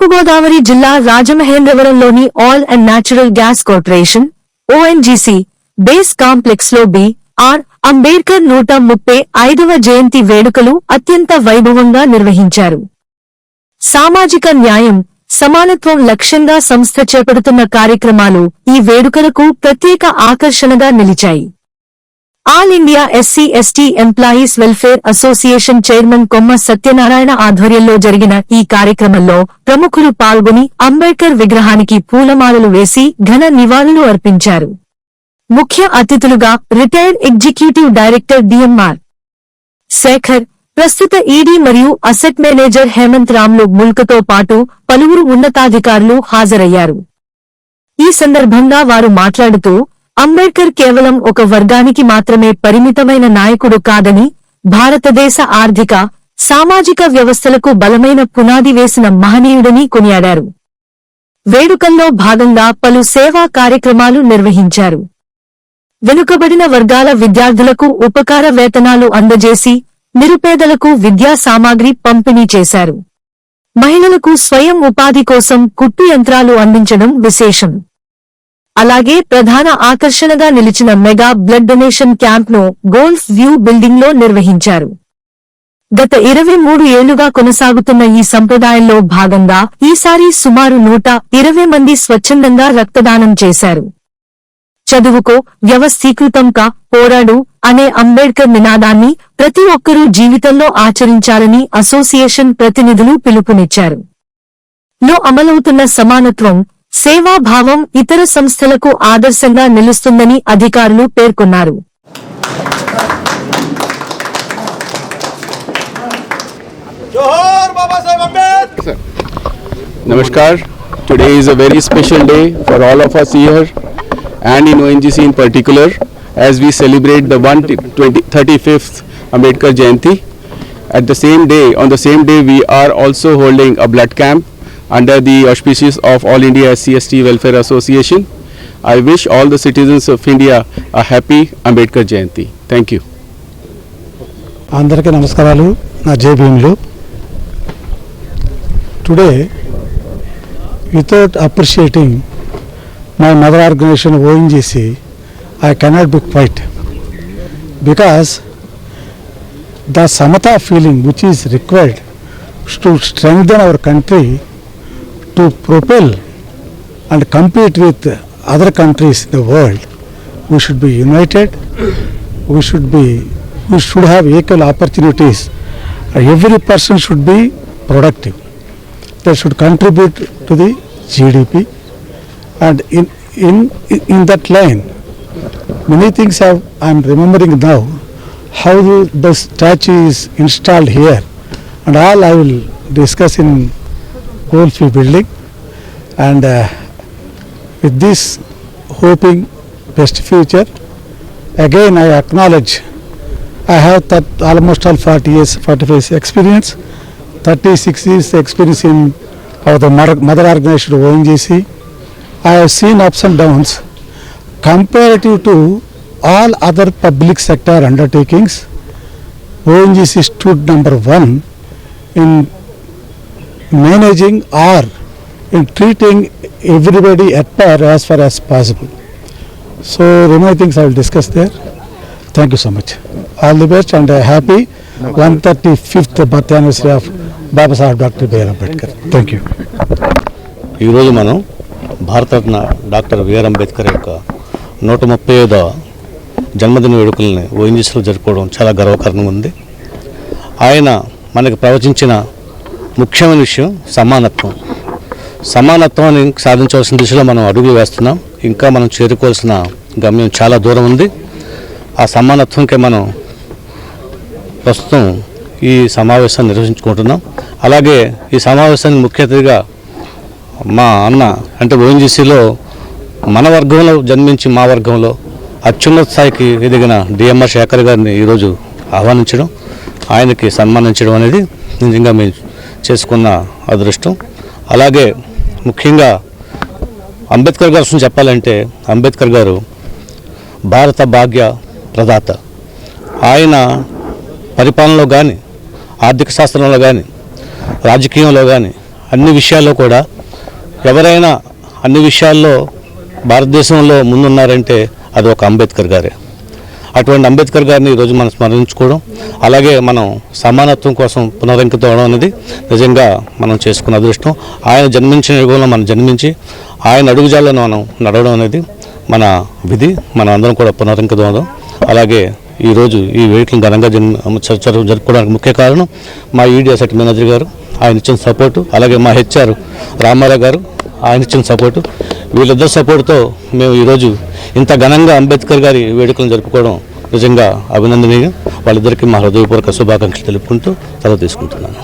తూర్పుగోదావరి జిల్లా రాజమహేంద్రవరంలోని oil and natural gas corporation ONGC base complex లో బి.ఆర్. అంబేడ్కర్ 135వ జయంతి వేడుకలు అత్యంత వైభవంగా నిర్వహించారు. సామాజిక న్యాయం, సమానత్వం లక్ష్యంగా సంస్థ చేపడుతున్న కార్యక్రమాలు ఈ వేడుకలకు ప్రత్యేక ఆకర్షణగా నిలిచాయి. All India SC ST employees welfare association chairman Komma Satyanarayana ఆధ్వర్యంలో జరిగిన ఈ కార్యక్రమంలో ప్రముఖులు పాల్గొని అంబేడ్కర్ విగ్రహానికి పూలమాలలు వేసి ఘన నివాళులు అర్పించారు. ముఖ్య అతిథులుగా retired executive director DMR Shekhar, ప్రస్తుత ఈడీ మరియు అసెట్ మేనేజర్ హేమంత్ రామ్లు ముల్కతో పాటు పలువురు ఉన్నతాధికారులు హాజరయ్యారు. ఈ సందర్భంగా వారు మాట్లాడుతూ అంబేడ్కర్ కేవలం ఒక వర్గానికి మాత్రమే పరిమితమైన నాయకుడు కాదని, భారతదేశ ఆర్థిక, సామాజిక వ్యవస్థలకు బలమైన పునాది వేసిన మహనీయుడని కొనియాడారు. వేడుకల్లో భాగంగా పలు సేవా కార్యక్రమాలు నిర్వహించారు. వెనుకబడిన వర్గాల విద్యార్థులకు ఉపకార వేతనాలు అందజేసి నిరుపేదలకు విద్యా సామాగ్రి పంపిణీ చేశారు. మహిళలకు స్వయం ఉపాధి కోసం కుట్టు యంత్రాలు అందించడం విశేషం. అలాగే ప్రధాన ఆకర్షణగా నిలిచిన మెగా బ్లడ్ డొనేషన్ క్యాంప్ ను గోల్ఫ్ వ్యూ బిల్డింగ్ లో నిర్వహించారు. గత 23 ఏళ్లుగా కొనసాగుతున్న ఈ సంప్రదాయంలో భాగంగా ఈసారి సుమారు 120 మంది స్వచ్ఛందంగా రక్తదానం చేశారు. చదువుకో, వ్యవస్థీకృతంగా పోరాడు అనే అంబేడ్కర్ నినాదాన్ని ప్రతి ఒక్కరూ జీవితంలో ఆచరించాలని అసోసియేషన్ ప్రతినిధులు పిలుపునిచ్చారు. లో అమలవుతున్న సమానత్వం, సేవాభావం ఇతర సంస్థలకు ఆదర్శంగా నిలుస్తుందని అధికారులు పేర్కొన్నారు. Namaskar. Today is a very special day for all of us here and in ONGC in particular as we celebrate the 135th Ambedkar Jayanti. At the same day, on the same day, we are also holding a blood camp under the auspices of All India SC/ST Welfare Association. I wish all the citizens of India a happy Ambedkar Jayanti. Thank you. అందరికీ నమస్కారాలు. నా జై భీములు. Today, without appreciating my mother organization ONGC, I cannot be quiet, because the Samata feeling which is required to strengthen our country, to propel and compete with other countries in the world, we should be united. We should have equal opportunities. Every person should be productive. They should contribute to the GDP, and in that line, many things I am remembering now. How the statue is installed here, and all I will discuss in Goldfield building, and with this hoping best future. Again I acknowledge I have almost 40 years, 45 years experience, 36 years experience in the mother organization ONGC. I have seen ups and downs comparative to all other public sector undertakings. ONGC stood number 1 in managing or in treating everybody at par as far as possible. So remaining things I will discuss there. Thank you so much. All the best and happy 135th birthday anniversary of Baba Saheb Dr. B.R. Ambedkar. Thank you. ఈ రోజు మనం Bharat Ratna doctor BR Ambedkar యొక్క 135వ జన్మదిన వేడుకల్ని ఓఎన్జీసీలో జరుపుకోవడం చాలా గర్వకారణంగా ఉంది. ఆయన మనకు ప్రవచించిన ముఖ్యమైన విషయం సమానత్వాన్ని సాధించవలసిన దిశలో మనం అడుగులు వేస్తున్నాం. ఇంకా మనం చేరుకోవాల్సిన గమ్యం చాలా దూరం ఉంది. ఆ సమానత్వంకే మనం ప్రస్తుతం ఈ సమావేశాన్ని నిర్వహించుకుంటున్నాం. అలాగే ఈ సమావేశానికి ముఖ్య అతిథిగా మా అన్న అంటే ఓఎన్జీసీలో మన వర్గంలో జన్మించి మా వర్గంలో అత్యున్నత స్థాయికి ఎదిగిన డిఎంఆర్ శేఖర్ గారిని ఈరోజు ఆహ్వానించడం, ఆయనకి సన్మానించడం అనేది నిజంగా మేము చేసుకున్న అదృష్టం. అలాగే ముఖ్యంగా అంబేద్కర్ గారి గురించి చెప్పాలంటే అంబేద్కర్ గారు భారత భాగ్య ప్రదాత. ఆయన పరిపాలనలో కానీ, ఆర్థిక శాస్త్రంలో కానీ, రాజకీయంలో కానీ అన్ని విషయాల్లో కూడా ఎవరైనా అన్ని విషయాల్లో భారతదేశంలో ముందున్నారంటే అది ఒక అంబేద్కర్ గారే. అటువంటి అంబేద్కర్ గారిని ఈరోజు మనం స్మరించుకోవడం, అలాగే మనం సమానత్వం కోసం పునరంకితం అవడం అనేది నిజంగా మనం చేసుకున్న అదృష్టం. ఆయన జన్మించిన యుగంలో మనం జన్మించి ఆయన అడుగుజాలను మనం నడవడం అనేది మన విధి. మనం అందరం కూడా పునరంకితం అవడం. అలాగే ఈరోజు ఈ వేడుకలను ఘనంగా జరుపుకోవడానికి ముఖ్య కారణం మా ఈడీ అసెట్ మేనేజర్ గారు, ఆయన ఇచ్చిన సపోర్టు, అలాగే మా హెచ్ఆర్ రామారావు గారు, ఆయన ఇచ్చిన సపోర్టు. వీళ్ళిద్దరు సపోర్టుతో మేము ఈరోజు ఇంత ఘనంగా అంబేద్కర్ గారి వేడుకలను జరుపుకోవడం నిజంగా అభినందనీయం. వాళ్ళిద్దరికీ మా హృదయపూర్వక శుభాకాంక్షలు తెలుపుకుంటూ సెలవు తీసుకుంటున్నాను.